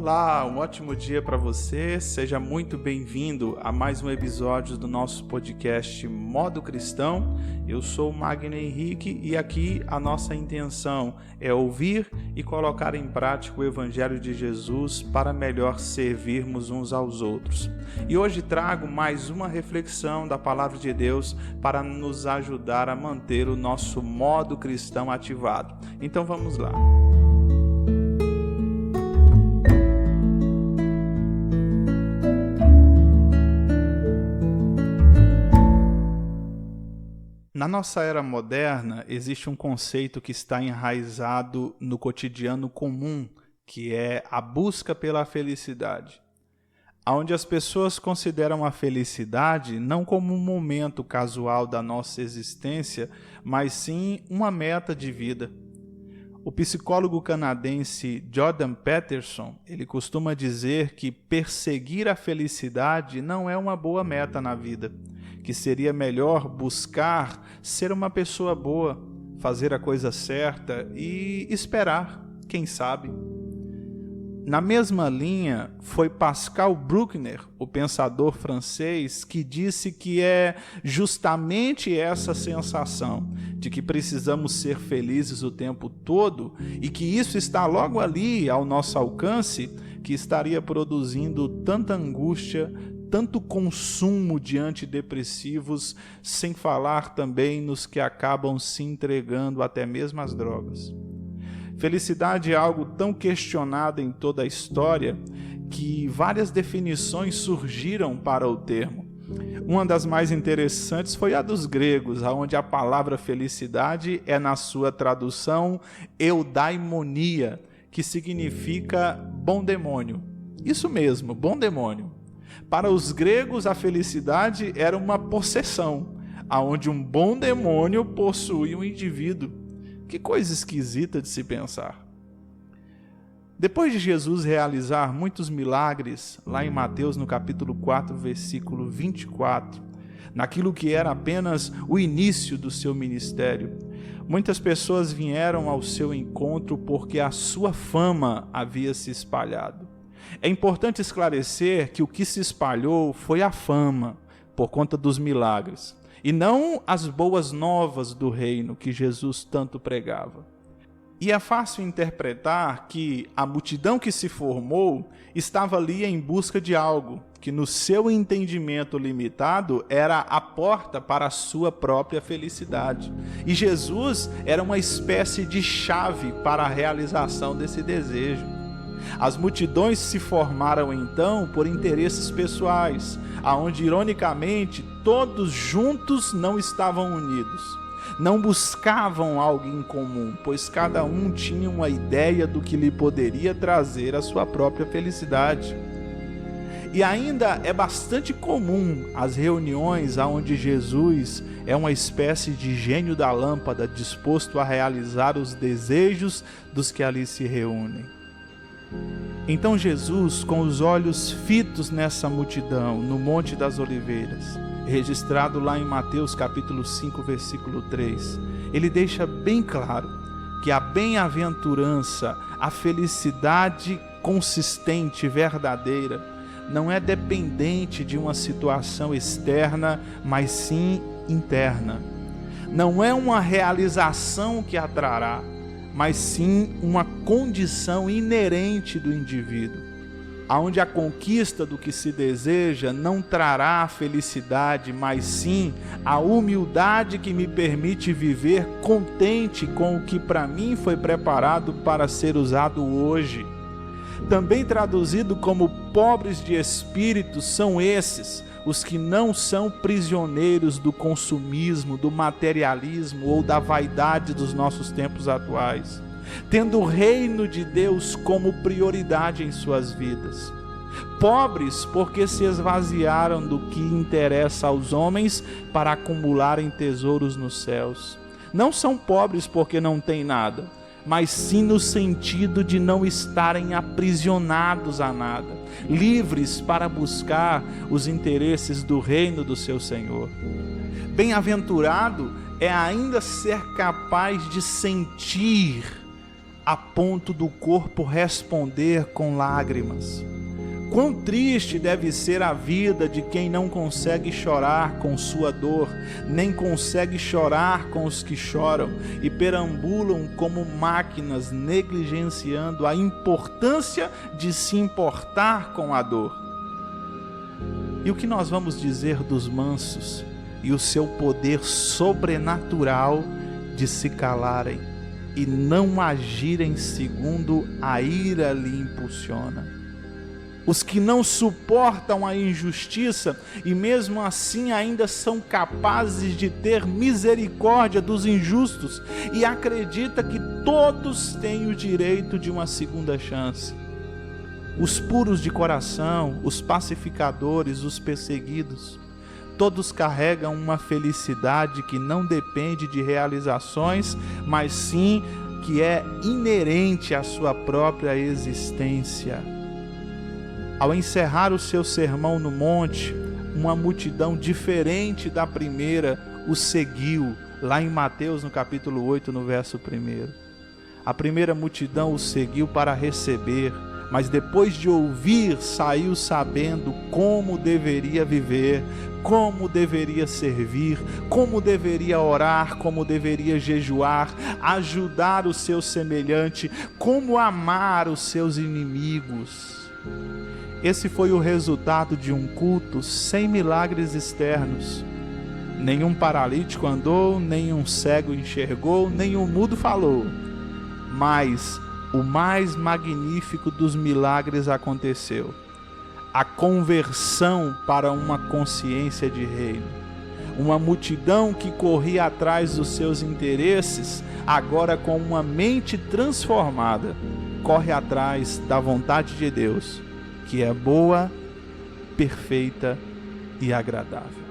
Olá, um ótimo dia para você, seja muito bem-vindo a mais um episódio do nosso podcast Modo Cristão. Eu sou o Magno Henrique e aqui a nossa intenção é ouvir e colocar em prática o Evangelho de Jesus para melhor servirmos uns aos outros. E hoje trago mais uma reflexão da Palavra de Deus para nos ajudar a manter o nosso modo cristão ativado. Então vamos lá. Na nossa era moderna, existe um conceito que está enraizado no cotidiano comum, que é a busca pela felicidade. Onde as pessoas consideram a felicidade não como um momento casual da nossa existência, mas sim uma meta de vida. O psicólogo canadense Jordan Peterson, ele costuma dizer que perseguir a felicidade não é uma boa meta na vida, que seria melhor buscar ser uma pessoa boa, fazer a coisa certa e esperar, quem sabe. Na mesma linha, foi Pascal Bruckner, o pensador francês, que disse que é justamente essa sensação de que precisamos ser felizes o tempo todo e que isso está logo ali ao nosso alcance, que estaria produzindo tanta angústia, tanto consumo de antidepressivos, sem falar também nos que acabam se entregando até mesmo às drogas. Felicidade é algo tão questionado em toda a história que várias definições surgiram para o termo. Uma das mais interessantes foi a dos gregos, onde a palavra felicidade é, na sua tradução, eudaimonia, que significa bom demônio. Isso mesmo, bom demônio. Para os gregos, a felicidade era uma possessão, onde um bom demônio possui um indivíduo. Que coisa esquisita de se pensar. Depois de Jesus realizar muitos milagres, lá em Mateus, no capítulo 4, versículo 24, naquilo que era apenas o início do seu ministério, muitas pessoas vieram ao seu encontro porque a sua fama havia se espalhado. É importante esclarecer que o que se espalhou foi a fama, por conta dos milagres, e não as boas novas do reino que Jesus tanto pregava. E é fácil interpretar que a multidão que se formou estava ali em busca de algo que, no seu entendimento limitado, era a porta para a sua própria felicidade. E Jesus era uma espécie de chave para a realização desse desejo. As multidões se formaram então por interesses pessoais, aonde ironicamente todos juntos não estavam unidos. Não buscavam algo em comum, pois cada um tinha uma ideia do que lhe poderia trazer a sua própria felicidade. E ainda é bastante comum as reuniões onde Jesus é uma espécie de gênio da lâmpada disposto a realizar os desejos dos que ali se reúnem. Então Jesus, com os olhos fitos nessa multidão, no Monte das Oliveiras, registrado lá em Mateus capítulo 5, versículo 3, ele deixa bem claro que a bem-aventurança, a felicidade consistente, verdadeira, não é dependente de uma situação externa, mas sim interna. Não é uma realização que a trará, mas sim uma condição inerente do indivíduo, onde a conquista do que se deseja não trará a felicidade, mas sim a humildade que me permite viver contente com o que para mim foi preparado para ser usado hoje. Também traduzido como pobres de espírito são esses, os que não são prisioneiros do consumismo, do materialismo ou da vaidade dos nossos tempos atuais, tendo o reino de Deus como prioridade em suas vidas. Pobres porque se esvaziaram do que interessa aos homens para acumularem tesouros nos céus. Não são pobres porque não têm nada, mas sim no sentido de não estarem aprisionados a nada, livres para buscar os interesses do reino do seu Senhor. Bem-aventurado é ainda ser capaz de sentir a ponto do corpo responder com lágrimas. Quão triste deve ser a vida de quem não consegue chorar com sua dor, nem consegue chorar com os que choram e perambulam como máquinas, negligenciando a importância de se importar com a dor. E o que nós vamos dizer dos mansos e o seu poder sobrenatural de se calarem e não agirem segundo a ira lhe impulsiona? Os que não suportam a injustiça e mesmo assim ainda são capazes de ter misericórdia dos injustos e acredita que todos têm o direito de uma segunda chance. Os puros de coração, os pacificadores, os perseguidos, todos carregam uma felicidade que não depende de realizações, mas sim que é inerente à sua própria existência. Ao encerrar o seu sermão no monte, uma multidão diferente da primeira o seguiu, lá em Mateus, no capítulo 8, no verso 1. A primeira multidão o seguiu para receber, mas depois de ouvir, saiu sabendo como deveria viver, como deveria servir, como deveria orar, como deveria jejuar, ajudar o seu semelhante, como amar os seus inimigos. Esse foi o resultado de um culto sem milagres externos. Nenhum paralítico andou, nenhum cego enxergou, nenhum mudo falou. Mas o mais magnífico dos milagres aconteceu. A conversão para uma consciência de reino. Uma multidão que corria atrás dos seus interesses, agora com uma mente transformada, corre atrás da vontade de Deus, que é boa, perfeita e agradável.